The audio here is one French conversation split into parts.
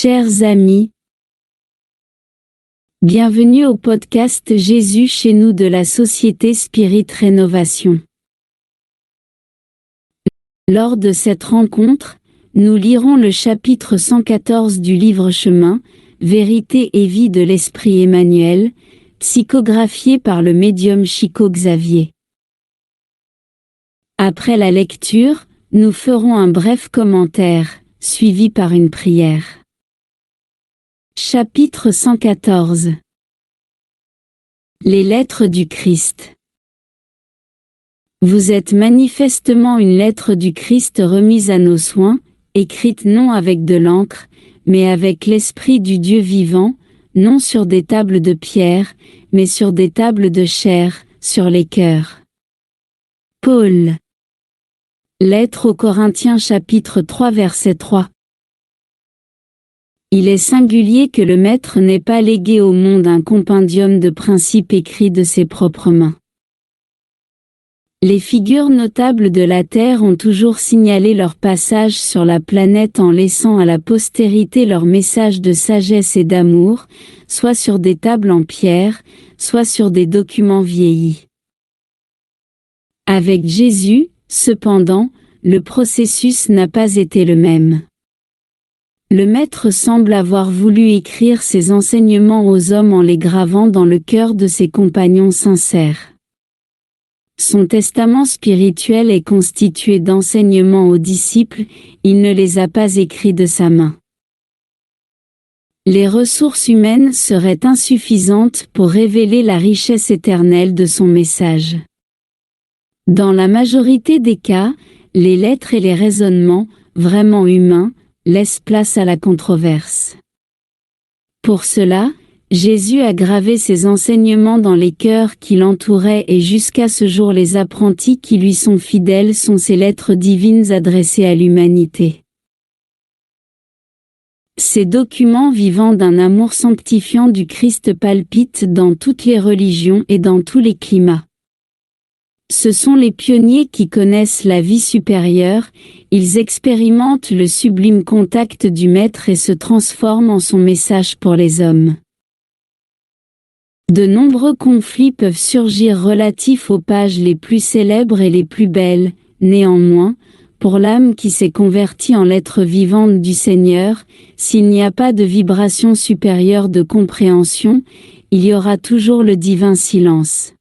Chers amis, bienvenue au podcast Jésus chez nous de la Société Spirit Rénovation. Lors de cette rencontre, nous lirons le chapitre 114 du livre Chemin, Vérité et Vie de l'Esprit Emmanuel, psychographié par le médium Chico Xavier. Après la lecture, nous ferons un bref commentaire, suivi par une prière. Chapitre 114. Les lettres du Christ. Vous êtes manifestement une lettre du Christ remise à nos soins, écrite non avec de l'encre, mais avec l'Esprit du Dieu vivant, non sur des tables de pierre, mais sur des tables de chair, sur les cœurs. Paul. Lettre aux Corinthiens chapitre 3 verset 3. Il est singulier que le Maître n'ait pas légué au monde un compendium de principes écrits de ses propres mains. Les figures notables de la Terre ont toujours signalé leur passage sur la planète en laissant à la postérité leur message de sagesse et d'amour, soit sur des tables en pierre, soit sur des documents vieillis. Avec Jésus, cependant, le processus n'a pas été le même. Le Maître semble avoir voulu écrire ses enseignements aux hommes en les gravant dans le cœur de ses compagnons sincères. Son testament spirituel est constitué d'enseignements aux disciples, il ne les a pas écrits de sa main. Les ressources humaines seraient insuffisantes pour révéler la richesse éternelle de son message. Dans la majorité des cas, les lettres et les raisonnements, vraiment humains, laisse place à la controverse. Pour cela, Jésus a gravé ses enseignements dans les cœurs qui l'entouraient et jusqu'à ce jour les apprentis qui lui sont fidèles sont ces lettres divines adressées à l'humanité. Ces documents vivants d'un amour sanctifiant du Christ palpitent dans toutes les religions et dans tous les climats. Ce sont les pionniers qui connaissent la vie supérieure, ils expérimentent le sublime contact du Maître et se transforment en son message pour les hommes. De nombreux conflits peuvent surgir relatifs aux pages les plus célèbres et les plus belles, néanmoins, pour l'âme qui s'est convertie en lettre vivante du Seigneur, s'il n'y a pas de vibration supérieure de compréhension, il y aura toujours le divin silence.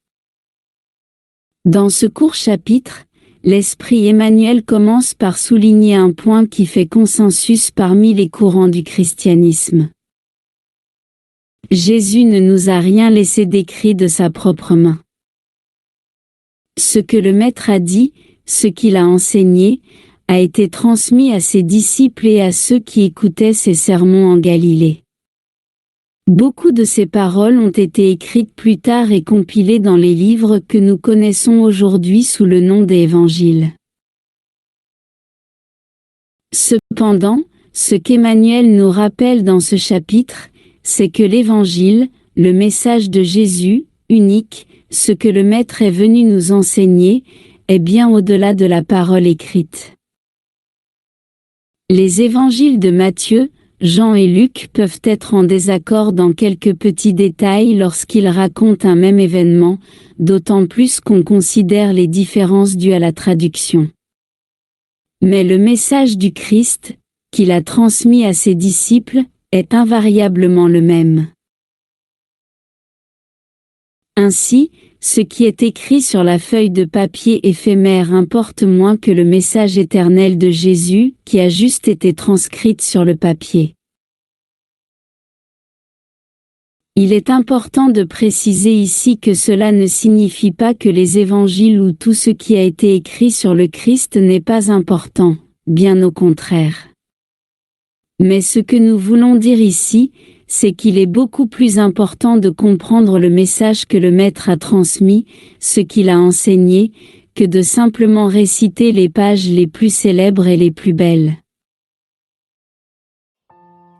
Dans ce court chapitre, l'Esprit Emmanuel commence par souligner un point qui fait consensus parmi les courants du christianisme. Jésus ne nous a rien laissé d'écrit de sa propre main. Ce que le Maître a dit, ce qu'il a enseigné, a été transmis à ses disciples et à ceux qui écoutaient ses sermons en Galilée. Beaucoup de ces paroles ont été écrites plus tard et compilées dans les livres que nous connaissons aujourd'hui sous le nom des évangiles. Cependant, ce qu'Emmanuel nous rappelle dans ce chapitre, c'est que l'Évangile, le message de Jésus, unique, ce que le Maître est venu nous enseigner, est bien au-delà de la parole écrite. Les évangiles de Matthieu, Jean et Luc peuvent être en désaccord dans quelques petits détails lorsqu'ils racontent un même événement, d'autant plus qu'on considère les différences dues à la traduction. Mais le message du Christ, qu'il a transmis à ses disciples, est invariablement le même. Ainsi, ce qui est écrit sur la feuille de papier éphémère importe moins que le message éternel de Jésus, qui a juste été transcrite sur le papier. Il est important de préciser ici que cela ne signifie pas que les évangiles ou tout ce qui a été écrit sur le Christ n'est pas important, bien au contraire. Mais ce que nous voulons dire ici, c'est qu'il est beaucoup plus important de comprendre le message que le Maître a transmis, ce qu'il a enseigné, que de simplement réciter les pages les plus célèbres et les plus belles.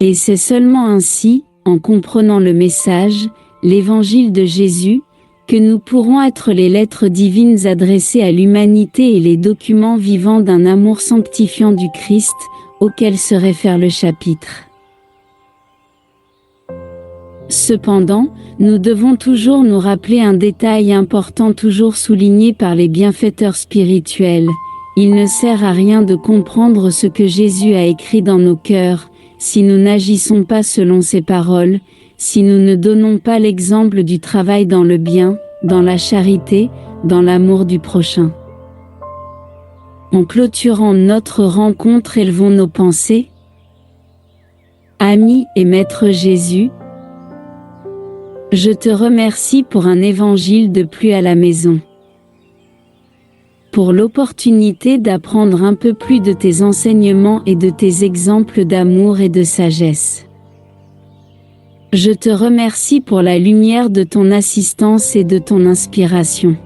Et c'est seulement ainsi, en comprenant le message, l'évangile de Jésus, que nous pourrons être les lettres divines adressées à l'humanité et les documents vivants d'un amour sanctifiant du Christ, auquel se réfère le chapitre. Cependant, nous devons toujours nous rappeler un détail important toujours souligné par les bienfaiteurs spirituels. Il ne sert à rien de comprendre ce que Jésus a écrit dans nos cœurs, si nous n'agissons pas selon ses paroles, si nous ne donnons pas l'exemple du travail dans le bien, dans la charité, dans l'amour du prochain. En clôturant notre rencontre, élevons nos pensées. Ami et Maître Jésus, je te remercie pour un évangile de plus à la maison. Pour l'opportunité d'apprendre un peu plus de tes enseignements et de tes exemples d'amour et de sagesse. Je te remercie pour la lumière de ton assistance et de ton inspiration.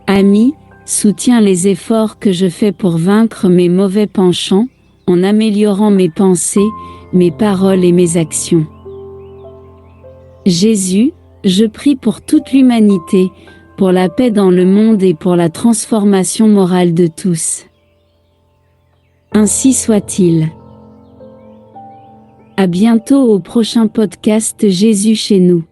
Ami, soutiens les efforts que je fais pour vaincre mes mauvais penchants, en améliorant mes pensées, mes paroles et mes actions. Jésus, je prie pour toute l'humanité, pour la paix dans le monde et pour la transformation morale de tous. Ainsi soit-il. À bientôt au prochain podcast Jésus chez nous.